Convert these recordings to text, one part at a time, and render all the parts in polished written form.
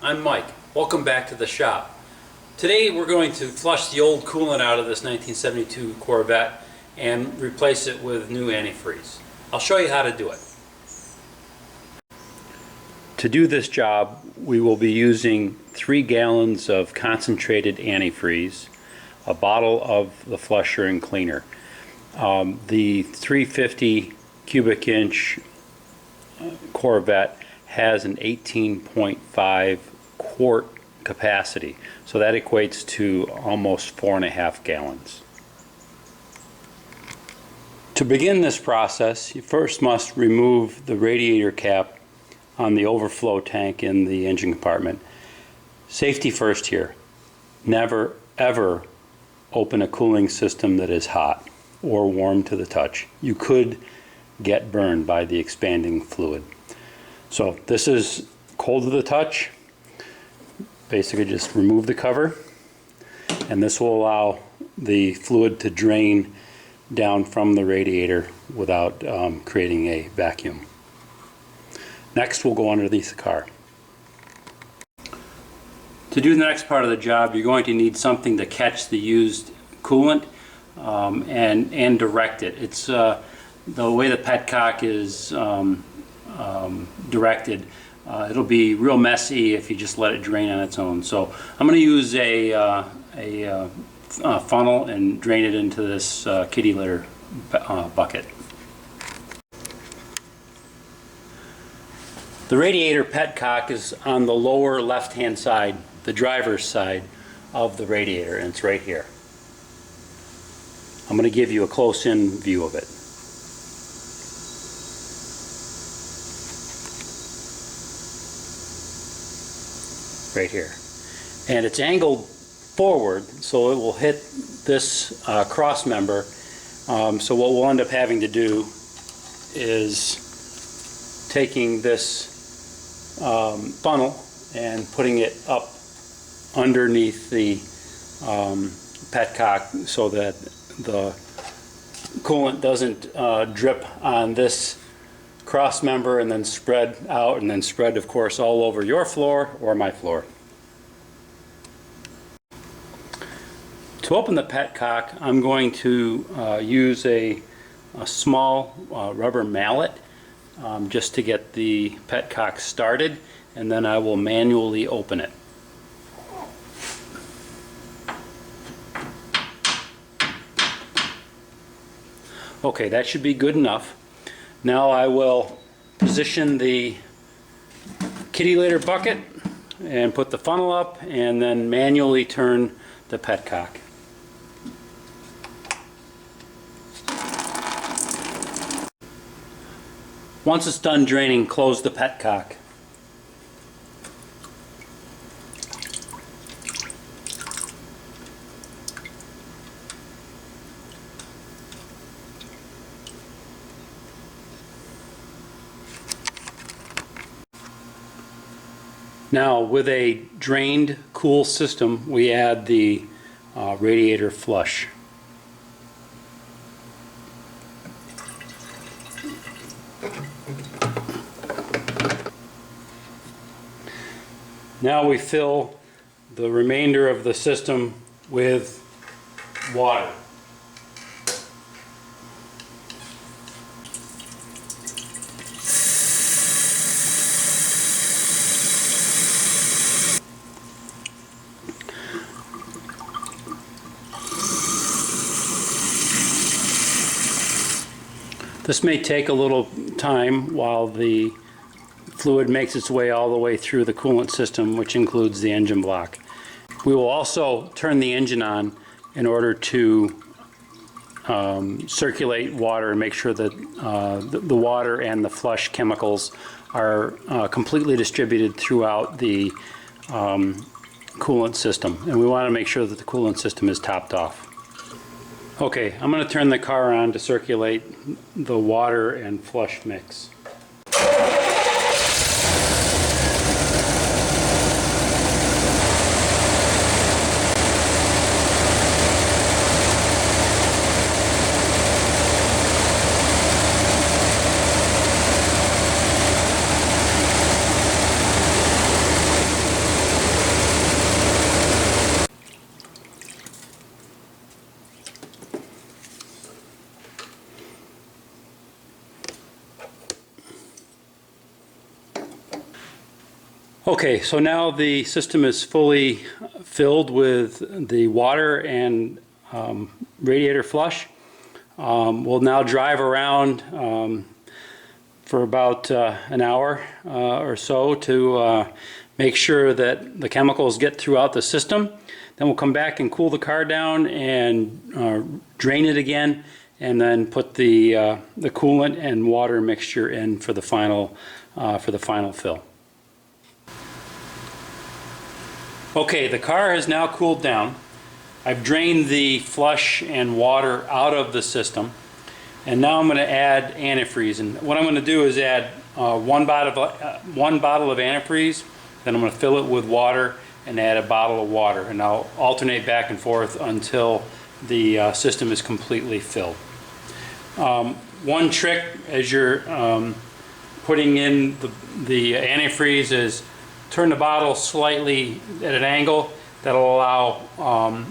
I'm Mike. Welcome back to the shop. Today we're going to flush the old coolant out of this 1972 Corvette and replace it with new antifreeze. I'll show you how to do it. To do this job, we will be using 3 gallons of concentrated antifreeze, a bottle of the flusher and cleaner. The 350 cubic inch Corvette has an 18.5 quart capacity, so that equates to almost 4.5 gallons. To begin this process, you first must remove the radiator cap on the overflow tank in the engine compartment. Safety first here. Never ever open a cooling system that is hot or warm to the touch. You could get burned by the expanding fluid. So this is cold to the touch. Basically just remove the cover, and this will allow the fluid to drain down from the radiator without creating a vacuum. Next we'll go underneath the car. To do the next part of the job, you're going to need something to catch the used coolant and direct it. It's the way the petcock is directed, it'll be real messy if you just let it drain on its own. So I'm going to use a funnel and drain it into this kitty litter bucket. The radiator petcock is on the lower left hand side, the driver's side of the radiator, and it's right here. I'm going to give you a close-in view of it. Right here, and it's angled forward so it will hit this cross member. So what we'll end up having to do is taking this funnel and putting it up underneath the petcock so that the coolant doesn't drip on this cross member and then spread out, and then spread, of course, all over your floor or my floor. To open the petcock, I'm going to use a small rubber mallet just to get the petcock started, and then I will manually open it. Okay, that should be good enough. Now I will position the kitty litter bucket and put the funnel up, and then manually turn the petcock. Once it's done draining, close the petcock. Now, with a drained, cool system, we add the radiator flush. Now we fill the remainder of the system with water. This may take a little time while the fluid makes its way all the way through the coolant system, which includes the engine block. We will also turn the engine on in order to circulate water and make sure that the water and the flush chemicals are completely distributed throughout the coolant system. And we want to make sure that the coolant system is topped off. Okay, I'm going to turn the car on to circulate the water and flush mix. Okay, so now the system is fully filled with the water and radiator flush. We'll now drive around for about an hour or so to make sure that the chemicals get throughout the system. Then we'll come back and cool the car down and drain it again, and then put the coolant and water mixture in for the final fill. Okay, the car has now cooled down. I've drained the flush and water out of the system, and now I'm going to add antifreeze. And what I'm going to do is add one bottle of antifreeze, then I'm going to fill it with water and add a bottle of water, and I'll alternate back and forth until the system is completely filled. One trick as you're putting in the antifreeze is turn the bottle slightly at an angle. That'll allow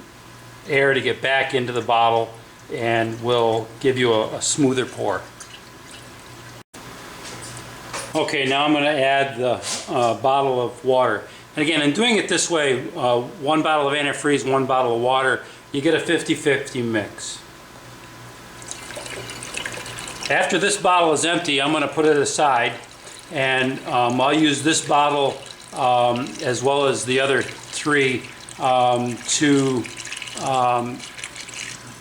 air to get back into the bottle and will give you a smoother pour. Okay, now I'm going to add the bottle of water. And again, in doing it this way, one bottle of antifreeze, one bottle of water, you get a 50-50 mix. After this bottle is empty, I'm going to put it aside, and I'll use this bottle as well as the other three to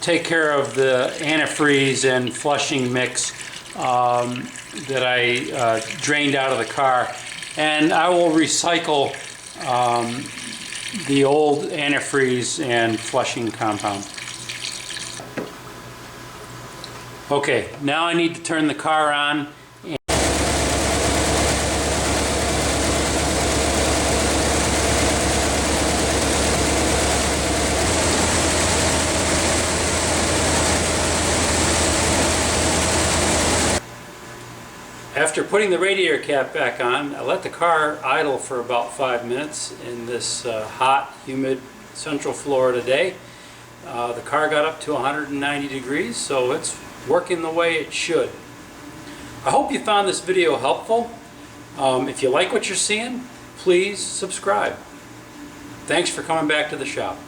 take care of the antifreeze and flushing mix that I drained out of the car. And I will recycle the old antifreeze and flushing compound. Okay, now I need to turn the car on. After putting the radiator cap back on, I let the car idle for about 5 minutes in this hot, humid Central Florida day. The car got up to 190 degrees, so it's working the way it should. I hope you found this video helpful. If you like what you're seeing, please subscribe. Thanks for coming back to the shop.